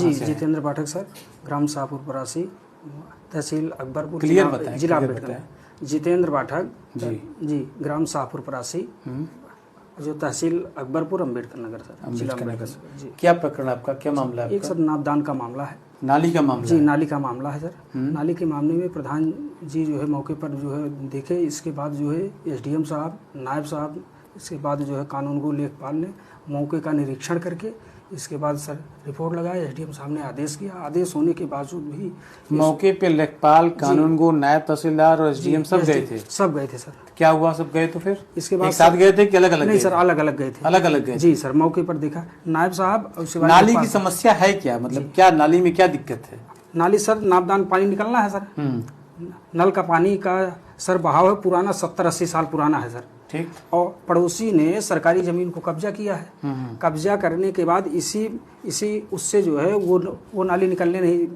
जी जितेंद्र पाठक sir, ग्राम शाहपुर परासी, तहसील Akbarpur, clear बताएं, जिला अम्बेडकर। जितेंद्र पाठक जी, ग्राम शाहपुर परासी, जो तहसील अकबरपुर, अम्बेडकर नगर सर, जिला अम्बेडकर जी। क्या प्रकरण आपका, क्या मामला है? एक सर नापदान का मामला है। नाली का मामला जी, नाली का मामला है सर। नाली के मामले में प्रधान जी जो है मौके पर जो है देखे, इसके बाद जो है एसडीएम साहब, नायब साहब, इसके बाद जो है कानूनगो लेखपाल ने मौके का निरीक्षण करके इसके बाद सर रिपोर्ट लगाया। एसडीएम साहब ने आदेश किया। आदेश होने के बावजूद भी मौके पे लेखपाल, कानूनगो, नायब तहसीलदार और एसडीएम सब गए थे? सब गए थे सर। क्या हुआ, सब गए तो फिर इसके बाद एक साथ गए थे कि अलग अलग? नहीं सर, अलग अलग गए थे। अलग अलग गए जी सर। मौके पर देखा नायब साहब। नाली की समस्या है क्या, मतलब क्या नाली में क्या दिक्कत है? नाली सर नापदान पानी निकलना है सर। नल का पानी का सर बहाव है पुराना, 70-80 साल पुराना है सर। ठीक। और पड़ोसी ने सरकारी जमीन को कब्जा किया है। कब्जा करने के बाद इसी उससे जो है वो नाली निकलने नहीं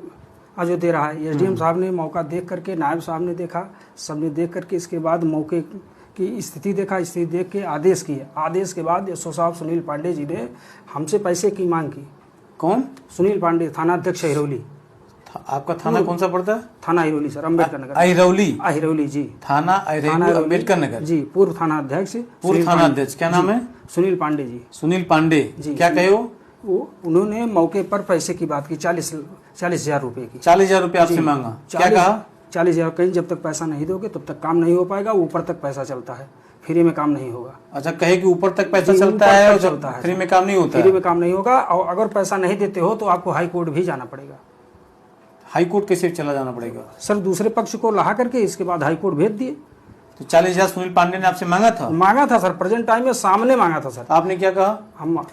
जो दे रहा है। एसडीएम साहब ने मौका देख करके, नायब साहब ने देखा, सबने देख करके इसके बाद मौके की स्थिति देखा। स्थिति देख के आदेश किए। आदेश के बाद एसओ साहब सुनील पांडे जी ने हमसे पैसे की मांग की। कौन? सुनील पांडे, थाना अध्यक्ष हिरौली। आपका थाना कौन सा पड़ता है? थाना हिरौली सर, अम्बेडकर नगर। हिरौली जी। थाना अम्बेडकर नगर जी। पूर्व थाना अध्यक्ष। पूर्व थाना अध्यक्ष क्या नाम है? सुनील पांडे जी। सुनील पांडे जी। क्या कहे वो उन्होंने मौके पर पैसे की बात की, 40,000 रुपए की। 40,000 रुपए आपसे मांगा? क्या कहा? 40,000। कहीं जब तक पैसा नहीं दोगे तब तक काम नहीं हो पाएगा, ऊपर तक पैसा चलता है, फ्री में काम नहीं होगा। अच्छा, कहे कि ऊपर तक पैसा चलता है और चलता है, फ्री में काम नहीं होता? फ्री में काम नहीं होगा, और अगर पैसा नहीं देते हो तो आपको हाई कोर्ट भी जाना पड़ेगा। हाई कोर्ट कैसे चला जाना पड़ेगा सर? दूसरे पक्ष को ला करके इसके बाद हाई कोर्ट भेज दिए। तो 40,000 सुनील पांडे ने आपसे मांगा था? मांगा था सर, प्रेजेंट टाइम में सामने मांगा था सर। आपने क्या कहा?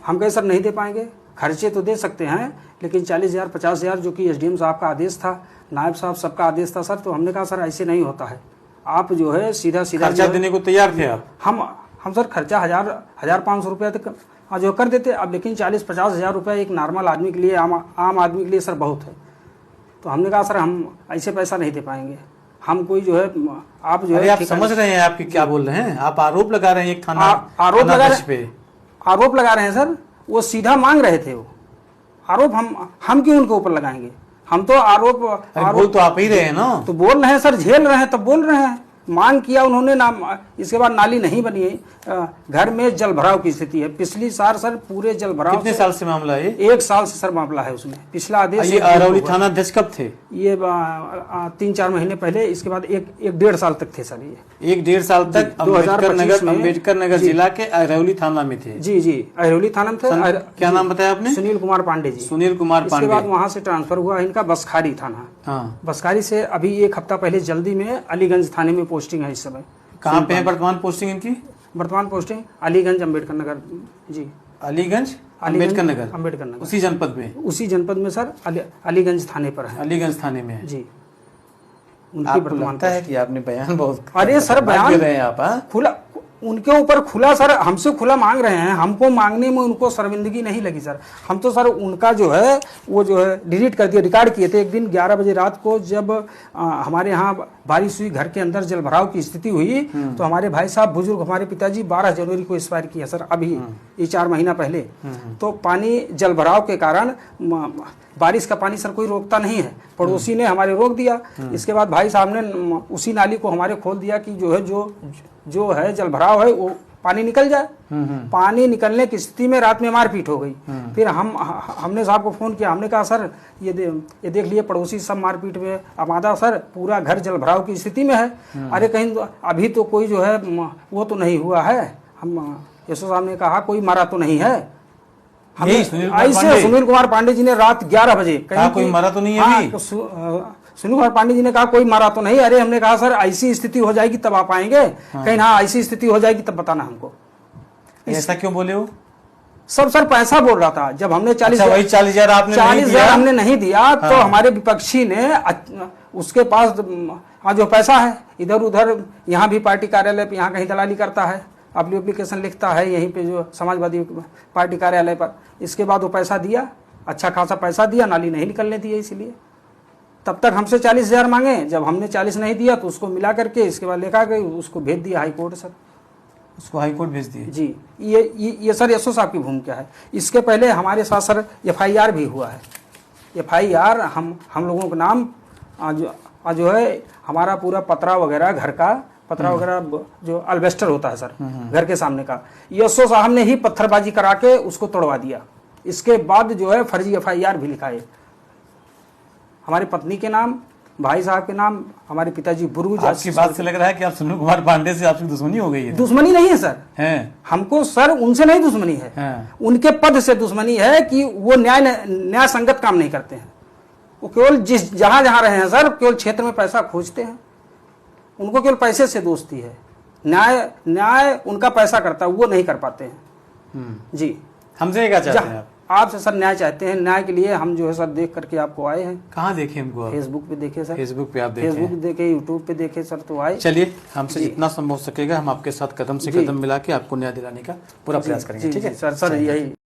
हम कहे सर नहीं दे पाएंगे, खर्चे तो दे सकते हैं लेकिन 40,000 50,000 जो कि एसडीएम साहब का आदेश था, नायब साहब सबका आदेश था सर। तो हमने कहा सर ऐसे नहीं होता है, आप जो है सीधा खर्चा देने को तैयार थे आप? हम सर खर्चा 1,500 रुपया तक जो कर देते अब, लेकिन 40-50,000 रुपया एक नॉर्मल आदमी के लिए, आम आदमी के लिए सर बहुत है। तो हमने कहा सर हम ऐसे पैसा नहीं दे पाएंगे, हम कोई जो है आप जो है। आप समझ रहे हैं आपकी क्या बोल रहे हैं? आप आरोप लगा रहे हैं एक थाना आरोप लगा रहे हैं सर। वो सीधा मांग रहे थे, वो आरोप हम क्यों उनके ऊपर लगाएंगे? हम तो आरोप बोल तो आप ही रहे हैं ना। तो बोल रहे हैं सर, झेल रहे हैं तब बोल रहे हैं। मांग किया उन्होंने ना, इसके बाद नाली नहीं बनी है। घर में जल भराव की स्थिति है। पिछली साल सर पूरे जल भराव। कितने साल से मामला है? 1 साल से सर मामला है उसमें। पिछला आदेश ये अरौली थाना अध्यक्ष कब थे? ये 3-4 महीने पहले। इसके बाद 1-1.5 साल तक थे सर। ये 1-1.5 साल तक अम्बेडकर नगर जिला के अरौली थाना में थे? जी अरौली थाना में थे। क्या नाम बताया आपने? सुनील कुमार पांडे जी। सुनील कुमार पांडे। इसके बाद वहाँ से ट्रांसफर हुआ इनका बसखारी थाना। बसखारी से अभी 1 हफ्ता पहले जल्दी में अलीगंज थाने में पोस्टिंग है इस समय। कहाँ पे है वर्तमान पोस्टिंग इनकी? वर्तमान पोस्टिंग अलीगंज अम्बेडकर नगर जी। अलीगंज अम्बेडकर नगर उसी जनपद में? उसी जनपद में सर, अलीगंज थाने पर है। अलीगंज थाने में जी। उनकी वर्तमान है कि आपने बयान बहुत, अरे सर बयान दे रहे हैं आप खुला, उनके ऊपर खुला सर, हमसे खुला मांग रहे हैं। हमको मांगने में उनको शर्मिंदगी नहीं लगी सर। हम तो सर उनका जो है वो जो है डिलीट कर दिया, रिकॉर्ड किए थे। एक दिन 11 बजे रात को जब हमारे यहाँ बारिश हुई, घर के अंदर जल भराव की स्थिति हुई, तो हमारे भाई साहब बुजुर्ग, हमारे पिताजी 12 जनवरी को एक्सपायर किया सर, अभी ये 4 महीना पहले। तो पानी जल भराव के कारण, बारिश का पानी सर कोई रोकता नहीं है, पड़ोसी ने हमारे रोक दिया। इसके बाद भाई साहब ने उसी नाली को हमारे खोल दिया कि जो है जो है जल भराव है वो पानी निकल जाए। पानी निकलने की स्थिति में रात में मारपीट हो गई। फिर हमने साहब को फोन किया। हमने कहा सर ये देख लिए पड़ोसी सब मारपीट में आमादा सर, पूरा घर जल भराव की स्थिति में है। अरे कहीं अभी तो कोई जो है वो तो नहीं हुआ है। हम एसओ साहब ने कहा कोई मारा तो नहीं है। ऐसे सुनील कुमार पांडे जी ने रात 11 बजे कहा कोई मारा तो नहीं है। सुनील कुमार पांडे जी ने कहा कोई मारा तो नहीं। अरे हमने कहा सर ऐसी स्थिति हो जाएगी तब आप आएंगे। कहीं हाँ ऐसी स्थिति हो जाएगी तब बताना हमको। ऐसा क्यों बोले हो? सब सर पैसा बोल रहा था। जब हमने 40,000 आपने 40,000 हमने नहीं दिया तो हमारे विपक्षी ने उसके पास जो पैसा है इधर उधर, यहाँ भी पार्टी कार्यालय पे यहाँ कहीं दलाली करता है, अपनी एप्लीकेशन लिखता है यहीं पे जो समाजवादी पार्टी कार्यालय पर। इसके बाद वो पैसा दिया, अच्छा खासा पैसा दिया, नाली नहीं निकलने दी। इसलिए तब तक हमसे 40,000 मांगे। जब हमने 40 नहीं दिया तो उसको मिला करके इसके बाद लेखा गई, उसको भेज दिया हाई कोर्ट सर। उसको हाई कोर्ट भेज दिए जी। ये सर एसओ साहब की भूमिका है। इसके पहले हमारे साथ सर FIR भी हुआ है। FIR हम लोगों के नाम जो है हमारा पूरा पतरा वगैरह घर का पतरा वगैरह जो अल्बेस्टर होता है सर घर के सामने का, SO साहब ने ही पत्थरबाजी करा के उसको तोड़वा दिया। इसके बाद जो है फर्जी FIR भी लिखाए हमारी पत्नी के नाम, भाई साहब के नाम, हमारे पिताजी बुर्ज। आपकी बात से लग रहा है कि आप सुनील कुमार पांडे से आपकी दुश्मनी हो गई है। दुश्मनी नहीं है सर, हैं? हमको सर उनसे नहीं दुश्मनी है, उनके पद से दुश्मनी है कि वो न्याय संगत काम नहीं करते हैं। वो केवल जहां जहां रहे हैं सर केवल क्षेत्र में पैसा खोजते हैं, उनको केवल पैसे से दोस्ती है। न्याय उनका पैसा करता है, वो नहीं कर पाते हैं। जी हमसे क्या चाहते हैं आप? आपसे सर न्याय चाहते हैं, न्याय के लिए हम जो है सर देख करके आपको आए हैं। कहाँ देखे हमको आप? फेसबुक पे देखे सर। फेसबुक पे आप देखे? फेसबुक देखे, यूट्यूब पे देखे सर, तो आए। चलिए, हमसे जितना संभव हो सकेगा हम आपके साथ कदम से कदम मिला के आपको न्याय दिलाने का पूरा प्रयास करेंगे। ठीक है सर यही